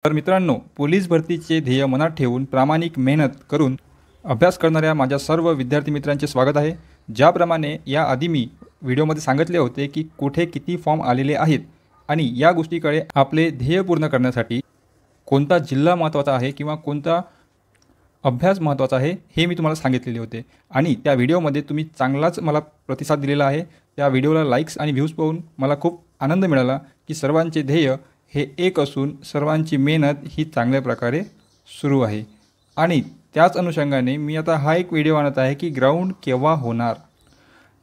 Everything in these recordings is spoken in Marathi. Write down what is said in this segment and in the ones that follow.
तर मित्रांनो, पोलीस भरतीचे ध्येय मनात ठेवून प्रामाणिक मेहनत करून अभ्यास करणाऱ्या माझ्या सर्व विद्यार्थी मित्रांचे स्वागत आहे। ज्याप्रमाणे याआधी मी व्हिडिओमध्ये सांगितले होते की कुठे किती फॉर्म आलेले आहेत आणि या गोष्टीकडे आपले ध्येय पूर्ण करण्यासाठी कोणता जिल्हा महत्त्वाचा आहे किंवा कोणता अभ्यास महत्त्वाचा आहे हे मी तुम्हाला सांगितलेले होते आणि त्या व्हिडिओमध्ये तुम्ही चांगलाच मला प्रतिसाद दिलेला आहे। त्या व्हिडिओला लाईक्स आणि व्ह्यूज पाहून मला खूप आनंद मिळाला की सर्वांचे ध्येय हे एक असून सर्वांची मेहनत ही चांगल्या प्रकारे सुरू आहे। आणि त्याच अनुषंगाने मी आता हा एक व्हिडिओ आणत आहे की ग्राउंड केव्हा होणार।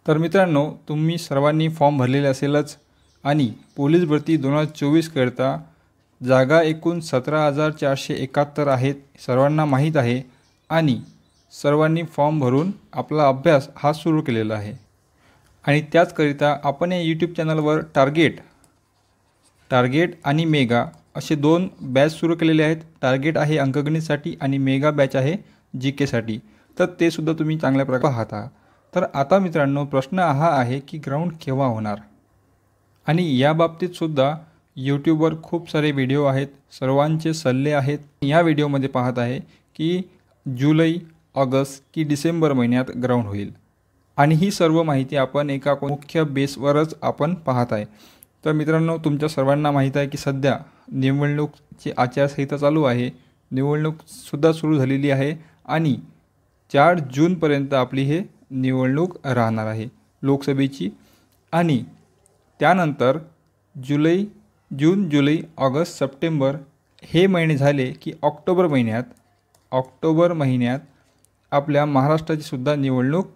तर मित्रांनो, तुम्ही सर्वांनी फॉर्म भरलेले असेलच आणि पोलीस भरती 2024 करता जागा एकूण 17,471 आहेत, सर्वांना माहीत आहे आणि सर्वांनी फॉर्म भरून आपला अभ्यास हा सुरू केलेला आहे। आणि त्याचकरिता आपण या यूट्यूब चॅनलवर टार्गेट आणि मेगा असे दोन बॅच सुरू केलेले आहेत। टार्गेट आहे अंकगणितसाठी आणि मेगा बॅच आहे GK साठी, तर ते सुद्धा तुम्ही चांगल्या प्रकारे पाहता। तर आता मित्रांनो, प्रश्न हा आहे की ग्राउंड केव्हा होणार आणि या बाबतीत सुद्धा यूट्यूबवर खूप सारे व्हिडिओ आहेत, सर्वांचे सल्ले आहेत। या व्हिडिओमध्ये पाहत आहे की जुलै, ऑगस्ट की डिसेंबर महिन्यात ग्राउंड होईल आणि ही सर्व माहिती आपण एका मुख्य बेसवरच आपण पाहत आहे। तर मित्रांनो, तुमच्या सर्वांना माहीत आहे की सध्या निवडणूकची आचारसंहिता चालू आहे, निवडणूकसुद्धा सुरू झालेली आहे आणि 4 जूनपर्यंत आपली हे निवडणूक राहणार आहे लोकसभेची। आणि त्यानंतर जून, जुलै, ऑगस्ट, सप्टेंबर हे महिने झाले की ऑक्टोबर महिन्यात आपल्या महाराष्ट्राची सुद्धा निवडणूक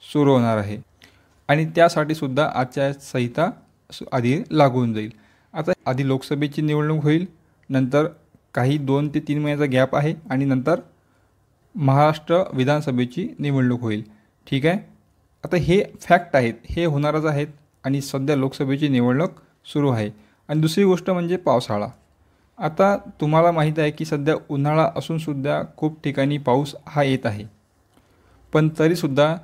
सुरू होणार आहे आणि त्यासाठी सुद्धा आचारसंहिता आधी लागून जाईल। आता आधी लोकसभेची निवडणूक होईल, नंतर काही 2 ते 3 महिन्याचा गॅप आहे आणि नंतर महाराष्ट्र विधानसभेची निवडणूक होईल। ठीक आहे, आता हे फॅक्ट आहेत, हे होणारच आहेत आणि सध्या लोकसभेची निवडणूक सुरू आहे। आणि दुसरी गोष्ट म्हणजे पावसाळा। आता तुम्हाला माहीत आहे की सध्या उन्हाळा असूनसुद्धा खूप ठिकाणी पाऊस हा येत आहे, पण तरीसुद्धा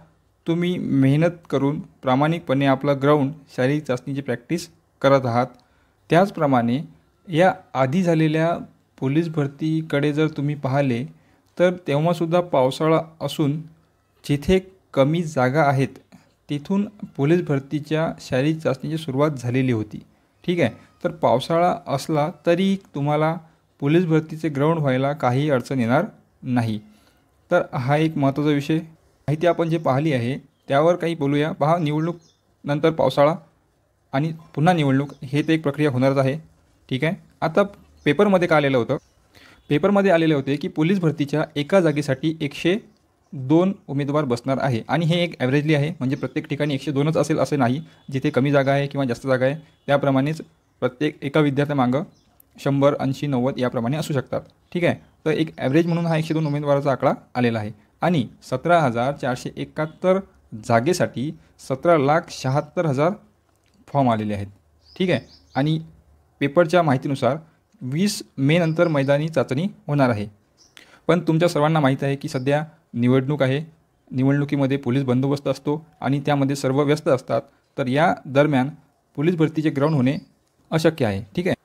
तुम्ही मेहनत करून प्रामाणिकपणे आपला ग्राउंड शारीरिक चाचणीची प्रॅक्टिस करत आहात। त्याचप्रमाणे या आधी झालेल्या पोलीस भरतीकडे जर तुम्ही पाहिले तर तेव्हासुद्धा पावसाळा असून जिथे कमी जागा आहेत तिथून पोलीस भरतीच्या शारीरिक चाचणीची सुरुवात झालेली होती। ठीक आहे, तर पावसाळा असला तरी तुम्हाला पोलीस भरतीचे ग्राउंड व्हायला काही अडचण येणार नाही। तर हा एक महत्त्वाचा विषय माहिती आपण जे पाहिली आहे त्यावर काही बोलूया। पहा, निवडणूक नंतर पावसाळा आणि पुन्हा निवडणूक हे तर एक प्रक्रिया होणारच आहे। ठीक आहे, आता पेपरमध्ये काय आलेलं होतं, पेपरमध्ये आलेले होते की पोलीस भरतीच्या एका जागेसाठी 102 उमेदवार बसणार आहे आणि हे एक ॲव्हरेजली आहे, म्हणजे प्रत्येक ठिकाणी 102च असेल असे नाही, जिथे कमी जागा आहे किंवा जास्त जागा आहे त्याप्रमाणेच प्रत्येक एका विद्यार्थ्यामागं 100, 80, 90 याप्रमाणे असू शकतात। ठीक आहे, तर एक ॲव्हरेज म्हणून हा 102 उमेदवाराचा आकडा आलेला आहे आणि 17,471 जागेसाठी 17,76,000 फॉर्म आलेले आहेत। ठीक आहे, आणि पेपरच्या माहितीनुसार 20 मे नंतर मैदानी चाचणी होणार आहे। पण तुमच्या सर्वांना माहीत आहे की सध्या निवडणूक आहे, निवडणुकीमध्ये पोलीस बंदोबस्त असतो आणि त्यामध्ये सर्व व्यस्त असतात, तर या दरम्यान पोलीस भरतीचे ग्राउंड होणे अशक्य आहे। ठीक आहे,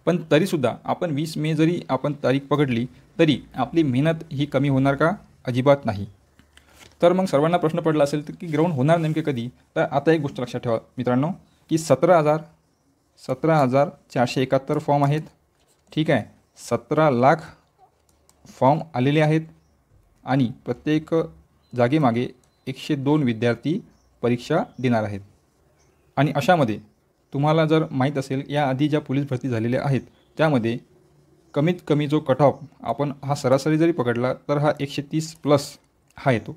पण तरीसुद्धा आपण 20 मे जरी आपण तारीख पकडली तरी आपली मेहनत ही कमी होणार का? अजिबात नाही। तर मग सर्वांना प्रश्न पडला असेल तर की ग्राउंड होणार नेमके कधी? तर आता एक गोष्ट लक्षात ठेवा मित्रांनो की 17,471 फॉर्म आहेत। ठीक आहे, 17 लाख फॉर्म आलेले आहेत आणि प्रत्येक जागेमागे 102 विद्यार्थी परीक्षा देणार आहेत। आणि अशामध्ये तुम्हाला जर माहीत असेल याआधी ज्या पोलीस भरती झालेल्या आहेत त्यामध्ये कमीत कमी जो कट ऑफ आपण हा सरासरी जरी पकडला तर हा 130+ हा येतो।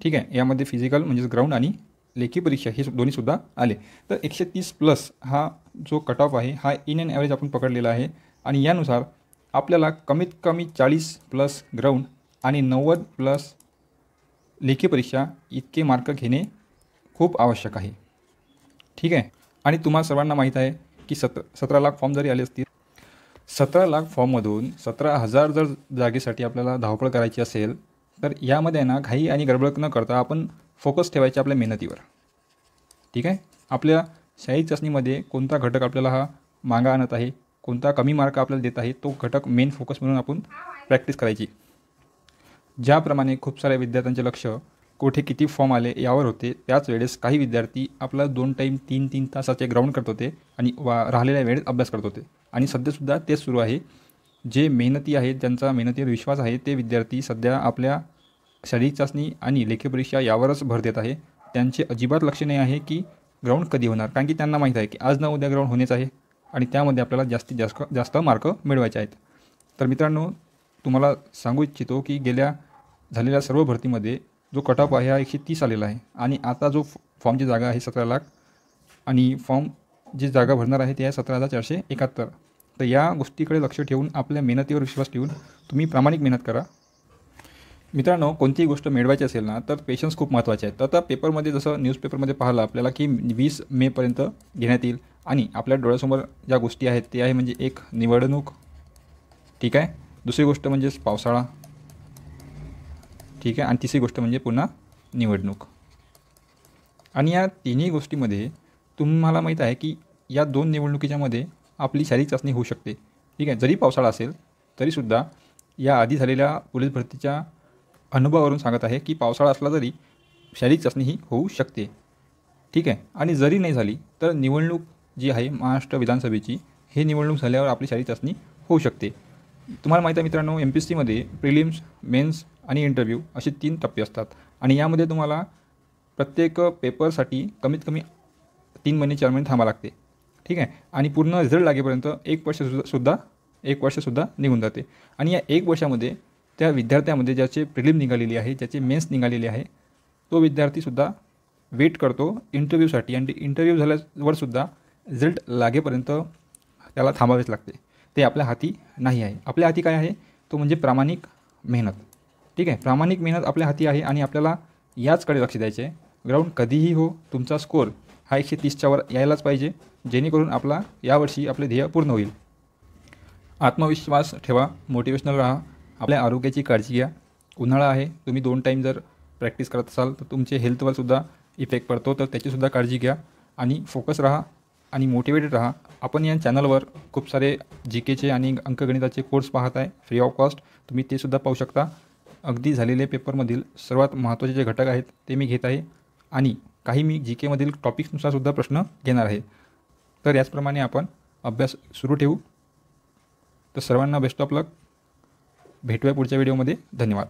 ठीक आहे, यामध्ये फिजिकल म्हणजेच ग्राउंड आणि लेखी परीक्षा हे दोन्हीसुद्धा आले, तर 130+ हा जो कट ऑफ आहे हा इन अँड ॲव्हरेज आपण पकडलेला आहे आणि यानुसार आपल्याला कमीत कमी 40+ ग्राउंड आणि 90+ लेखी परीक्षा इतके मार्क घेणे खूप आवश्यक आहे। ठीक आहे, आणि तुम्हाला सर्वांना माहीत आहे की 17 लाख फॉर्म जरी आले असतील, 17 लाख फॉर्ममधून 17,000 जर जागेसाठी आपल्याला धावपळ करायची असेल तर यामध्ये ना घाई आणि गडबड न करता आपण फोकस ठेवायचे आपल्या मेहनतीवर। ठीक आहे, आपल्या शारीरिक चाचणीमध्ये कोणता घटक आपल्याला हा मागं आणत आहे, कोणता कमी मार्क आपल्याला देत आहे तो घटक मेन फोकस म्हणून आपण प्रॅक्टिस करायची. ज्याप्रमाणे खूप साऱ्या विद्यार्थ्यांचे लक्ष कुठे किती फॉर्म आले यावर होते, त्याच वेळेस काही विद्यार्थी आपला 2 टाईम 3-3 तासाचे ग्राउंड करत होते आणि राहिलेल्या वेळेत अभ्यास करत होते. आणि सध्यासुद्धा तेच सुरू आहे. जे मेहनती आहेत, ज्यांचा मेहनतीवर विश्वास आहे, ते विद्यार्थी सध्या आपल्या शारीरिक चाचणी आणि लेखी परीक्षा यावरच भर देत आहे. त्यांचे अजिबात लक्ष नाही आहे की ग्राउंड कधी होणार, कारण की त्यांना माहीत आहे की आज ना उद्या ग्राउंड होणेच आहे आणि त्यामध्ये आपल्याला जास्तीत जास्त मार्क मिळवायचे आहेत. तर मित्रांनो, तुम्हाला सांगू इच्छितो की गेल्या झालेल्या सर्व भरतीमध्ये जो कट ऑफ आहे हा 130 आलेला आहे आणि आता जो फॉर्मची जागा आहे 17 लाख आणि फॉर्म जी जागा भरणार आहे ते आहे 17,471. तर या गोष्टीकडे लक्ष ठेवून आपल्या मेहनतीवर विश्वास ठेवून तुम्ही प्रामाणिक मेहनत करा. मित्रांनो, कोणतीही गोष्ट मिळवायची असेल ना तर पेशन्स खूप महत्त्वाचे आहेत. तर आता पेपरमध्ये जसं न्यूजपेपरमध्ये पाहिलं आपल्याला की 20 मेपर्यंत घेण्यात येईल आणि आपल्या डोळ्यासमोर ज्या गोष्टी आहेत ते आहे म्हणजे एक निवडणूक, ठीक आहे, दुसरी गोष्ट म्हणजेच पावसाळा, ठीक आहे, आणि तिसरी गोष्ट म्हणजे पुन्हा निवडणूक. आणि या तिन्ही गोष्टीमध्ये तुम्हाला माहीत आहे की या 2 निवडणुकीच्यामध्ये आपली शारीरिक चाचणी होऊ शकते, ठीक आहे. जरी पावसाळा असेल तरीसुद्धा या आधी झालेल्या पोलीस भरतीच्या अनुभवावरून सांगत आहे की पावसाळा असला तरी शारीरिक चाचणी ही होऊ शकते, ठीक आहे. आणि जरी नाही झाली तर निवडणूक जी आहे महाराष्ट्र विधानसभेची, ही निवडणूक झाल्यावर आपली शारीरिक चाचणी होऊ शकते. तुम्हाला माहीत आहे मित्रांनो, MPSCमध्ये प्रिलिम्स, मेन्स आणि इंटरव्ह्यू असे 3 टप्पे असतात आणि यामध्ये तुम्हाला प्रत्येक पेपरसाठी कमीत कमी 3 महिने 4 महिने थांबावं लागते, ठीक आहे. आणि पूर्ण रिझल्ट लागेपर्यंत 1 वर्षसुद्धा निघून जाते. आणि या 1 वर्षामध्ये त्या विद्यार्थ्यामध्ये ज्याचे प्रिलिम निघालेली आहे, ज्याचे मेन्स निघालेली आहे, तो विद्यार्थीसुद्धा वेट करतो इंटरव्ह्यूसाठी आणि इंटरव्ह्यू झाल्यावरसुद्धा रिझल्ट लागेपर्यंत त्याला थांबावेच लागते. ते आपल्या हाती नाही आहे. आपल्या हाती काय आहे तो म्हणजे प्रामाणिक मेहनत, ठीक आहे. प्रामाणिक मेहनत आपल्या हाती आहे आणि आपल्याला याचकडे लक्ष द्यायचे आहे. ग्राउंड कधीही हो, तुमचा स्कोर हा 130च्या वर यायलाच पाहिजे, जेणेकरून आपला यावर्षी आपले ध्येय पूर्ण होईल. आत्मविश्वास ठेवा, मोटिवेशनल राहा, आपल्या आरोग्याची काळजी घ्या. उन्हाळा आहे, तुम्ही 2 टाईम जर प्रॅक्टिस करत असाल तर तुमचे हेल्थवरसुद्धा इफेक्ट पडतो, तर त्याचीसुद्धा काळजी घ्या आणि फोकस राहा आणि मोटिवेटेड राहा. आपण या चॅनलवर खूप सारे GKचे आणि अंकगणिताचे कोर्स पाहत आहे फ्री ऑफ कॉस्ट. तुम्ही ते सुद्धा पाहू शकता. अगदी झालेले पेपरमधील सर्वात महत्त्वाचे जे घटक आहेत ते मी घेत आहे आणि काही मी GKमधील टॉपिक्सनुसारसुद्धा प्रश्न घेणार आहे. तर याचप्रमाणे आपण अभ्यास सुरू ठेवू. तर सर्वांना बेस्ट ऑफ लक. भेटूया पुढच्या व्हिडिओमध्ये. धन्यवाद.